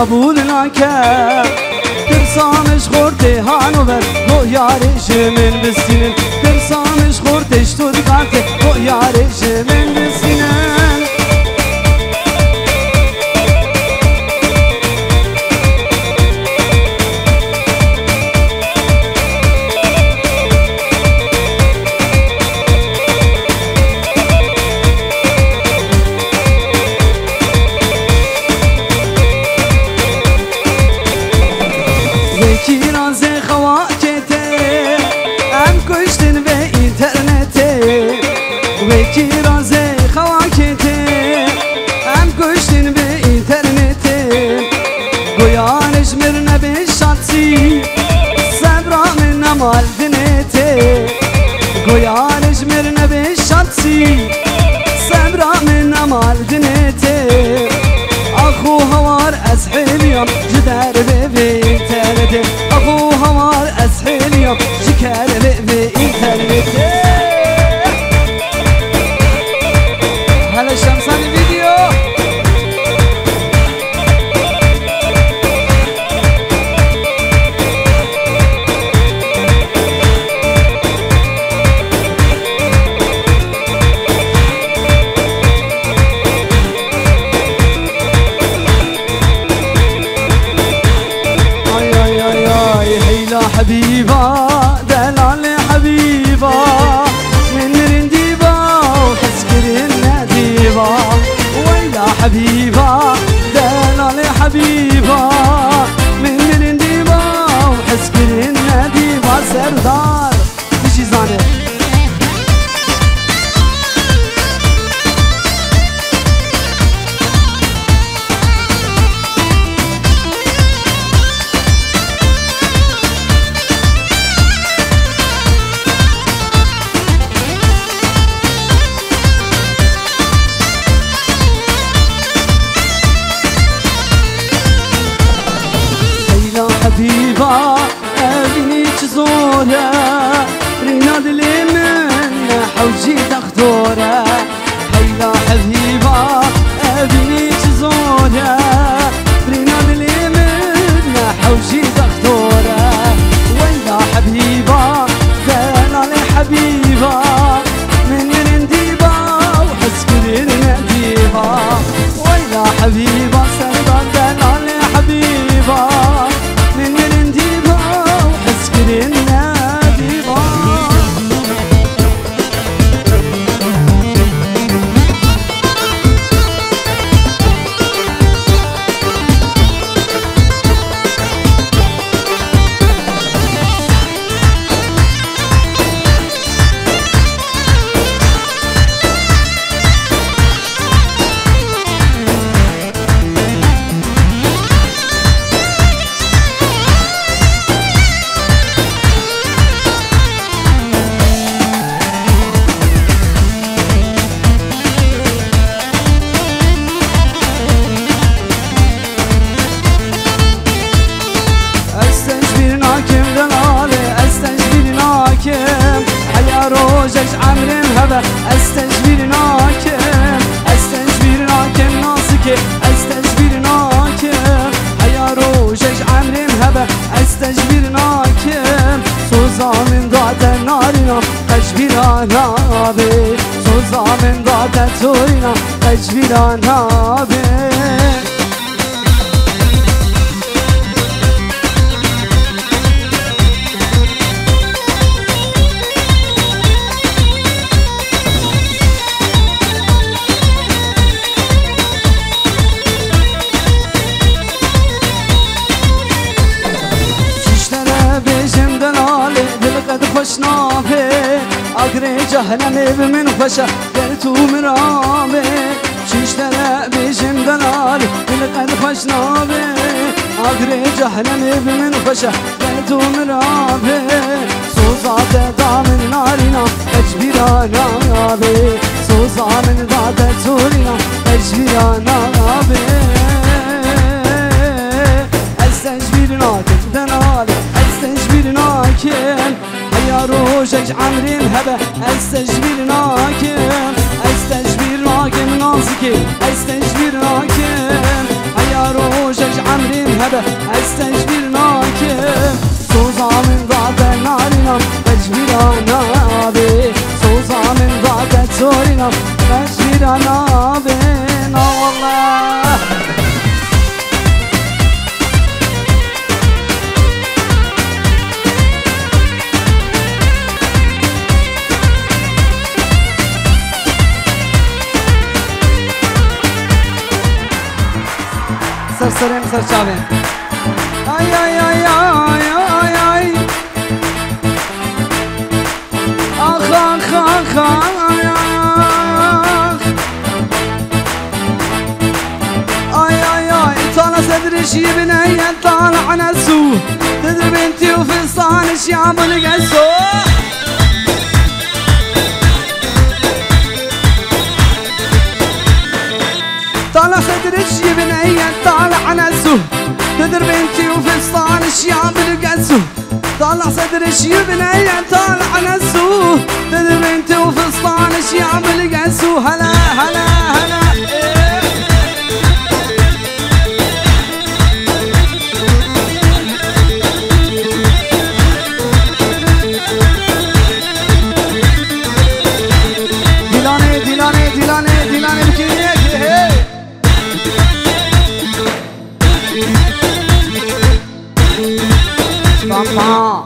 قبول ناکم ترسامش خورده هانوور بو یارش من بسینن ترسامش خورده شتوتگارت بو یارش من بسینن گویانش مرنه به شانسی سمرا من امال دنیته اخو هوار از حلیم جدار به اینترنته اخو هوار از حلیم شکر به اینترنته هلا شمسانی ویدیو حبيبة دلال حبيبة من رنديبة وحسكر النديبة ويلا حبيبة دلال حبيبة من رنديبة وحسكر النديبة سردار بشي زانه حبيبة أبني تزورة ريناد لي من حوجي دختورة هيلا حبيبة أبني تزورة ريناد لي من حوجي دختورة ويلا حبيبة زلال حبيبة من رنديبة وحسكر النديبة ويلا حبيبة سردان دلال حبيبة استجبير ناكم استجبير ناكم ناسك استجبير ناكم هيا روجج عمري مهبة استجبير ناكم سوزا من ضعت نارنا تجبير نابي سوزا من ضعت تورنا تجبير نابي خوشنافه اگره جهنم بمن خوشه در تو مرامه شیشتره بیشم دلاله دلقد خوشنافه اگره جهنم بمن خوشه در تو مرامه سوزات دامن نارینا تجبیرانا نابه سوزا من داد تورینا تجبیرانا نابه استجبیرنا دلاله استجبیرنا کن يا روجج عمري مهبة استجبير ناكم استجبير ناكم ناسكي استجبير ناكم يا هيا روجج عمري مهبة استجبر ناكم سوزا من ضعت نارنا تجبر نابي سوزا من ضعت زورنا تجبر نابينا والله سرسرين سرچاوين ay ay ay ay ay ay ah ah ah ah ay ay ay طالع صدري شي بنية طالع نسو تدري بنتي وفستان شي عمل قسو طالع صدري شي بنية طالع نسو تدري بنتي وفستان شي عمل قسو طالع صدري شي بنية طالع نسو تدري بنتي وفستان شي عمل قسو هلا هلا هلا ديلاني بكينيك بابا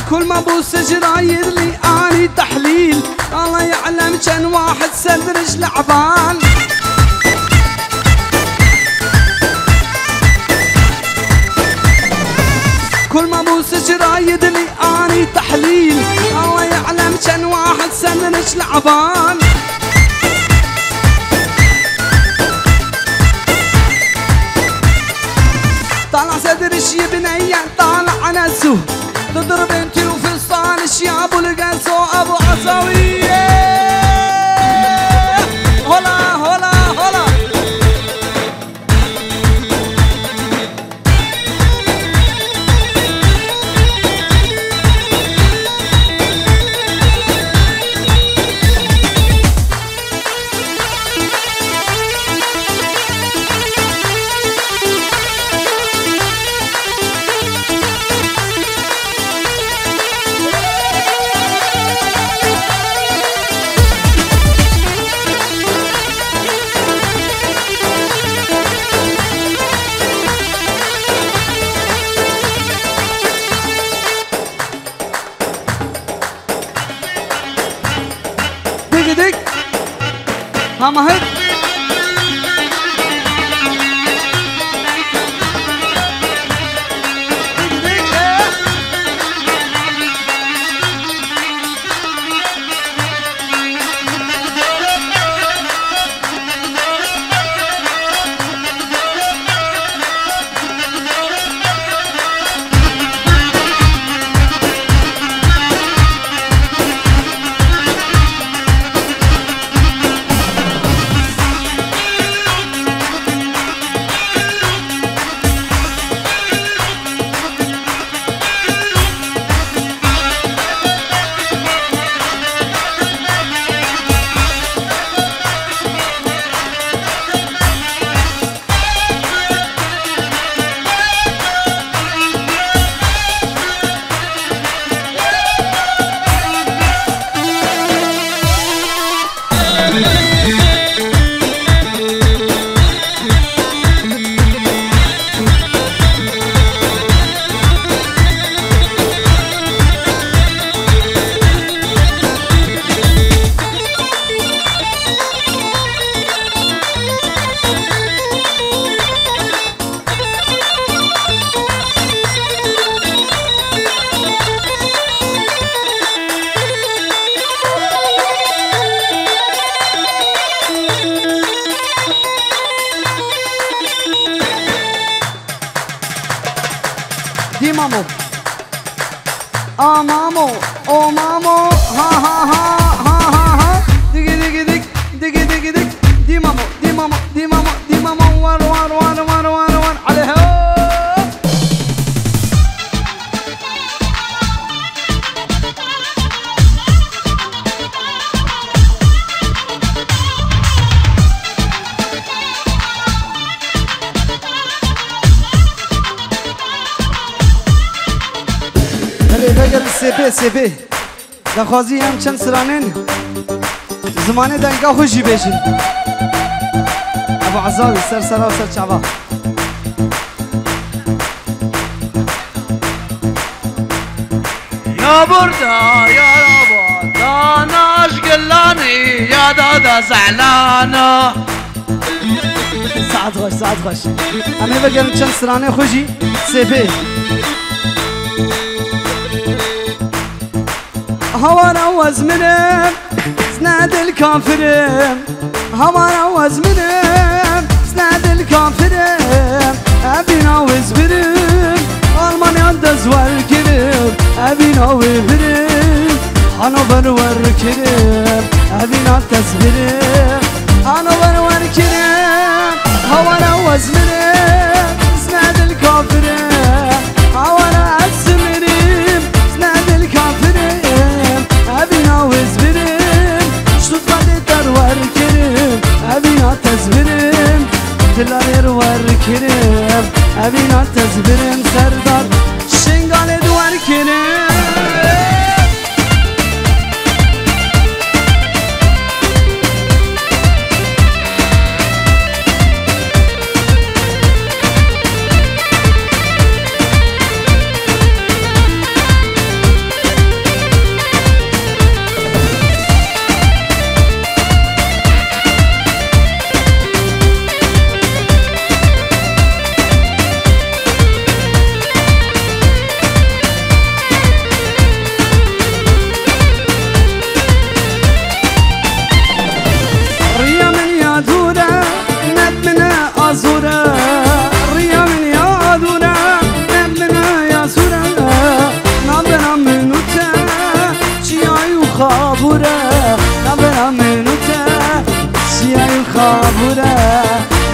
كل ما بوس جراير لي اني تحليل الله يعلم كان واحد سدرج لعبان كل ما بوس جرايد لي اني تحليل الله يعلم كان واحد سدرج لعبان طالع صدر شي بنية طالع نسو تضرب انتي وفستان الشياب والقنصو ابو عصاوية هلا هلا هلا دق ها مهد دي مامو مامو او مامو ها ها ها ها ها ها ديك ديك ديك ديك ديك ديك دي مامو دي مامو دي مامو دي مامو وار وار وار وار وار وار عليها سپی دخوازی هم چند سرانین زمانه دنگا خوشی بشین ابو عزاوی سر سرا و سر چعبا یا بردا یا رابا ناش گلانی یا دادا زعلانا ساعت خوش همه بگرم چند سرانه خوشی سپی هوانا وزمنم سناد الكافرم هوانا وزمنم سناد الكافرم أبينا وزبرم ألمانيا دزور كرم أبينا وبرم هانوفر وركرم أبينا تزبرم هانوفر وركرم هوانا وزمنم سناد الكافرم هوانا أزمنم سناد الكافرم أبينا وزبرم شطفة دروار كرم أبينا تزبرم تلالير ور كرم أبينا تزبرم سردار شنغال دوار كرم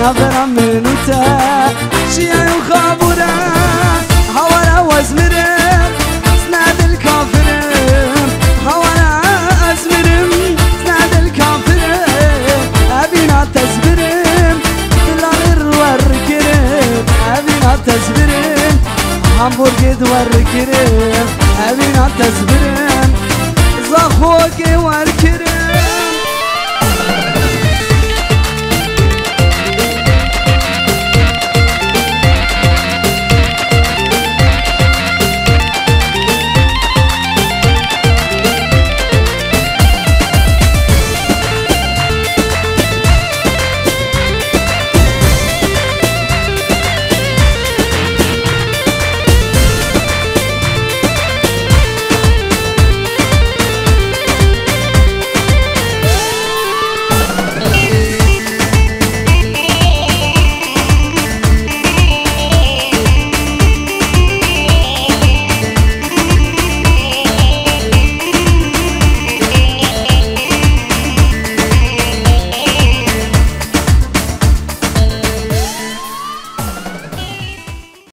نظرة منوتا شيا وخابورة هوانا وزمرم سناد الكافرم هوانا أزمرم سناد الكافرم أبينا تزبرم دلالر وركرم أبينا تزبرم همبرجد وركرم أبينا تزبرم زخوك وركرم